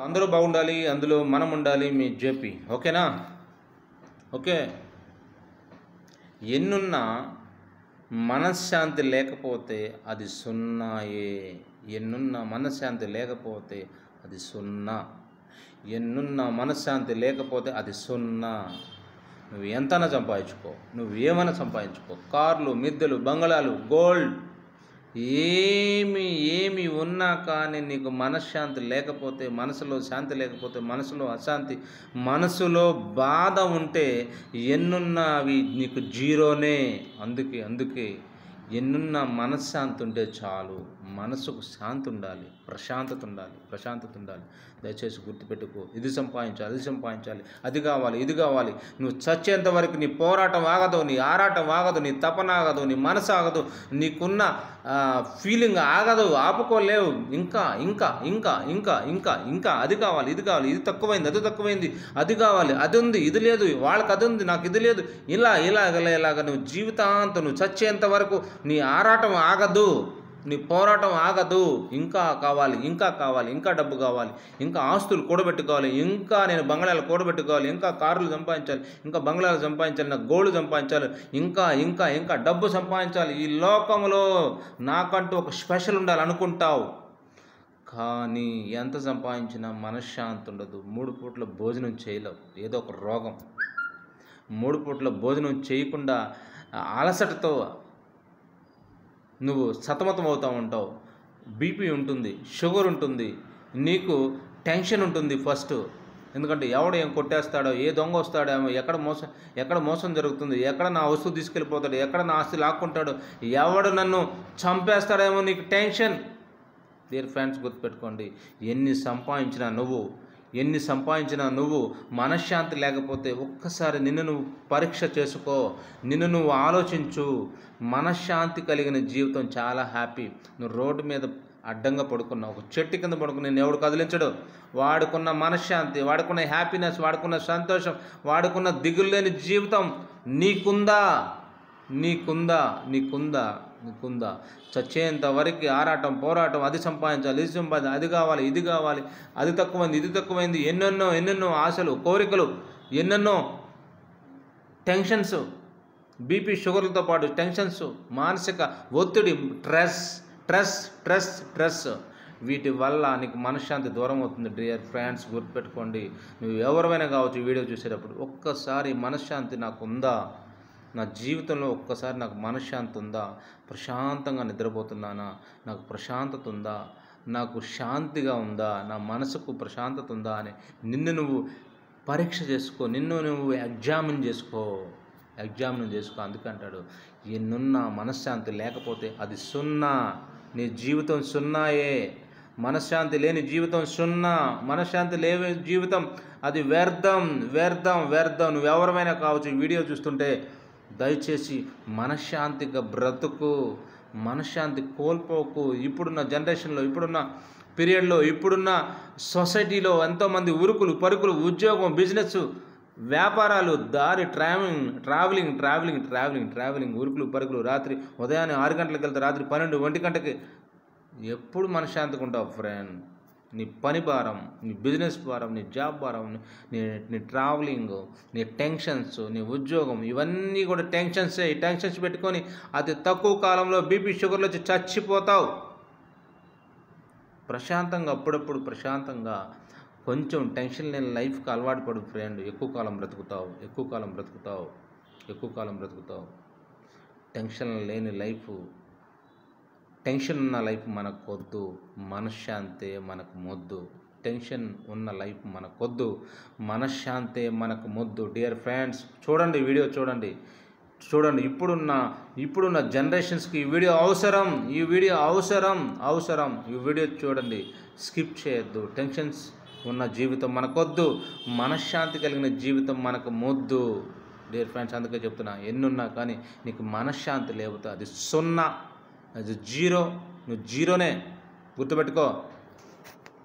అందరూ బాగుండాలి, అందులో మనం ఉండాలి. మీ జేపీ ఓకేనా? ఓకే. ఎన్నున్నా మనశ్శాంతి లేకపోతే అది సున్నాయే. ఎన్నున్న మనశ్శాంతి లేకపోతే అది సున్నా. ఎన్నున్న మనశ్శాంతి లేకపోతే అది సున్నా. నువ్వు ఎంతైనా సంపాదించుకో, నువ్వు ఏమైనా సంపాదించుకో, కార్లు, మిద్దెలు, బంగళాలు, గోల్డ్, ఏమి ఉన్నా కానీ నీకు మనశ్శాంతి లేకపోతే, మనసులో శాంతి లేకపోతే, మనసులో అశాంతి, మనసులో బాధ ఉంటే ఎన్నున్నా అవి నీకు జీరోనే. అందుకే ఎన్నున్న మనశ్శాంతి ఉంటే చాలు. మనసుకు శాంతి ఉండాలి, ప్రశాంతత ఉండాలి. దయచేసి గుర్తుపెట్టుకో. ఇది సంపాదించాలి, అది కావాలి, ఇది కావాలి. నువ్వు చచ్చేంత వరకు నీ పోరాటం ఆగదు, నీ ఆరాటం ఆగదు, నీ తపన ఆగదు, నీ మనసు ఆగదు, నీకున్న ఫీలింగ్ ఆగదు, ఆపుకోలేవు. ఇంకా అది కావాలి, ఇది కావాలి, ఇది తక్కువైంది, అది తక్కువైంది, అది కావాలి, అది ఉంది, ఇది లేదు, వాళ్ళకి అది ఉంది, నాకు ఇది లేదు. ఇలాగ నువ్వు జీవితాంతం నువ్వు చచ్చేంత వరకు నీ ఆరాటం ఆగదు, నీ పోరాటం ఆగదు. ఇంకా కావాలి, ఇంకా డబ్బు కావాలి, ఇంకా ఆస్తులు కూడబెట్టుకోవాలి, ఇంకా నేను బంగ్లాలు కూడబెట్టుకోవాలి, ఇంకా కార్లు సంపాదించాలి, ఇంకా బంగ్లాలు సంపాదించాలి, నాకు గోల్డ్ సంపాదించాలి, ఇంకా డబ్బు సంపాదించాలి. ఈ లోకంలో నాకంటూ ఒక స్పెషల్ ఉండాలి అనుకుంటావు, కానీ ఎంత సంపాదించినా మనశ్శాంతి ఉండదు. 3 పూట్ల భోజనం చేయలేవు, ఏదో ఒక రోగం. 3 పూట్ల భోజనం చేయకుండా అలసటతో నువ్వు సతమతం అవుతూ ఉంటావు. బీపీ ఉంటుంది, షుగర్ ఉంటుంది, నీకు టెన్షన్ ఉంటుంది ఫస్ట్. ఎందుకంటే ఎవడు ఏం కొట్టేస్తాడో, ఏ దొంగ వస్తాడేమో, ఎక్కడ మోసం జరుగుతుంది, ఎక్కడ నా వస్తువు తీసుకెళ్ళిపోతాడు, ఎక్కడ నా ఆస్తి లాక్కుంటాడు, ఎవడు నన్ను చంపేస్తాడేమో, నీకు టెన్షన్. డియర్ ఫ్రెండ్స్, గుర్తుపెట్టుకోండి, ఎన్ని సంపాదించినా నువ్వు మనశ్శాంతి లేకపోతే ఒక్కసారి నిన్ను నువ్వు పరీక్ష చేసుకో, నిన్ను నువ్వు ఆలోచించు. మనశ్శాంతి కలిగిన జీవితం చాలా హ్యాపీ. నువ్వు రోడ్డు మీద అడ్డంగా పడుకున్నావు, ఒక చెట్టు కింద పడుకుని నేను ఎవడు కదిలించడు. వాడుకున్న మనశ్శాంతి, వాడుకున్న హ్యాపీనెస్, వాడుకున్న సంతోషం, వాడుకున్న దిగులు లేని జీవితం నీకుందా? చచ్చేంత వరకు ఆరాటం, పోరాటం, అది సంపాదించాలి, అది కావాలి, ఇది కావాలి, అది తక్కువైంది, ఇది తక్కువైంది, ఎన్నెన్నో ఆశలు, కోరికలు, ఎన్నెన్నో టెన్షన్స్, బీపీ షుగర్లతో పాటు టెన్షన్స్, మానసిక ఒత్తిడి, స్ట్రెస్, వీటి వల్ల నీకు మనశ్శాంతి దూరం అవుతుంది. డియర్ ఫ్రెండ్స్, గుర్తుపెట్టుకోండి. నువ్వు ఎవరైనా కావచ్చు, వీడియో చూసేటప్పుడు ఒక్కసారి మనశ్శాంతి నాకు ఉందా, నా జీవితంలో ఒక్కసారి నాకు మనశ్శాంతి ఉందా, ప్రశాంతంగా నిద్రపోతున్నానా, నాకు ప్రశాంతత ఉందా, నాకు శాంతిగా ఉందా, నా మనసుకు ప్రశాంతత ఉందా అని నిన్ను నువ్వు పరీక్ష చేసుకో, నిన్ను నువ్వు ఎగ్జామిన్ చేసుకో. అందుకంటాడు, ఎన్నున్న మనశ్శాంతి లేకపోతే అది సున్నా. నీ జీవితం సున్నాయే. మనశ్శాంతి లేని జీవితం సున్నా. మనశ్శాంతి లేని జీవితం అది వ్యర్థం. నువ్వెవరైనా కావచ్చు, వీడియో చూస్తుంటే దయచేసి మనశ్శాంతిగా బ్రతుకు, మనశ్శాంతి కోల్పోకు. ఇప్పుడున్న జనరేషన్లో, ఇప్పుడున్న పీరియడ్లో, ఇప్పుడున్న సొసైటీలో ఎంతోమంది ఉరుకులు పరుకులు, ఉద్యోగం, బిజినెస్, వ్యాపారాలు, దారి, ట్రావెలింగ్, ఉరుకులు పరుకులు, రాత్రి ఉదయాన్నే 6 గంటలకు వెళ్తే రాత్రి 12, 1 గంటకి. ఎప్పుడు మనశ్శాంతిగా ఉంటావు ఫ్రెండ్? నీ పని భారం, నీ బిజినెస్ భారం, నీ జాబ్ భారం, నీ ట్రావెలింగ్, నీ టెన్షన్స్, నీ ఉద్యోగం, ఇవన్నీ కూడా టెన్షన్సే. ఈ టెన్షన్స్ పెట్టుకొని అతి తక్కువ కాలంలో బీపీ షుగర్లు వచ్చి చచ్చిపోతావు. అప్పుడప్పుడు ప్రశాంతంగా కొంచెం టెన్షన్ లేని లైఫ్కి అలవాటు పడు ఫ్రెండ్. ఎక్కువ కాలం బ్రతుకుతావు. టెన్షన్ లేని లైఫ్, టెన్షన్ ఉన్న లైఫ్ మనకొద్దు, మనశ్శాంతే మనకు మొద్దు. టెన్షన్ ఉన్న లైఫ్ మనకొద్దు, మనశ్శాంతే మనకు మొద్దు. డియర్ ఫ్రెండ్స్, చూడండి, వీడియో చూడండి. ఇప్పుడున్న జనరేషన్స్కి ఈ వీడియో అవసరం. ఈ వీడియో చూడండి, స్కిప్ చేయొద్దు. టెన్షన్స్ ఉన్న జీవితం మనకొద్దు, మనశ్శాంతి కలిగిన జీవితం మనకు మొద్దు. డియర్ ఫ్రెండ్స్, అందుకే చెప్తున్నా, ఎన్నున్నా కానీ నీకు మనశ్శాంతి లేకపోతే అది సున్నా, అది జీరో. నువ్వు జీరోనే, గుర్తుపెట్టుకో.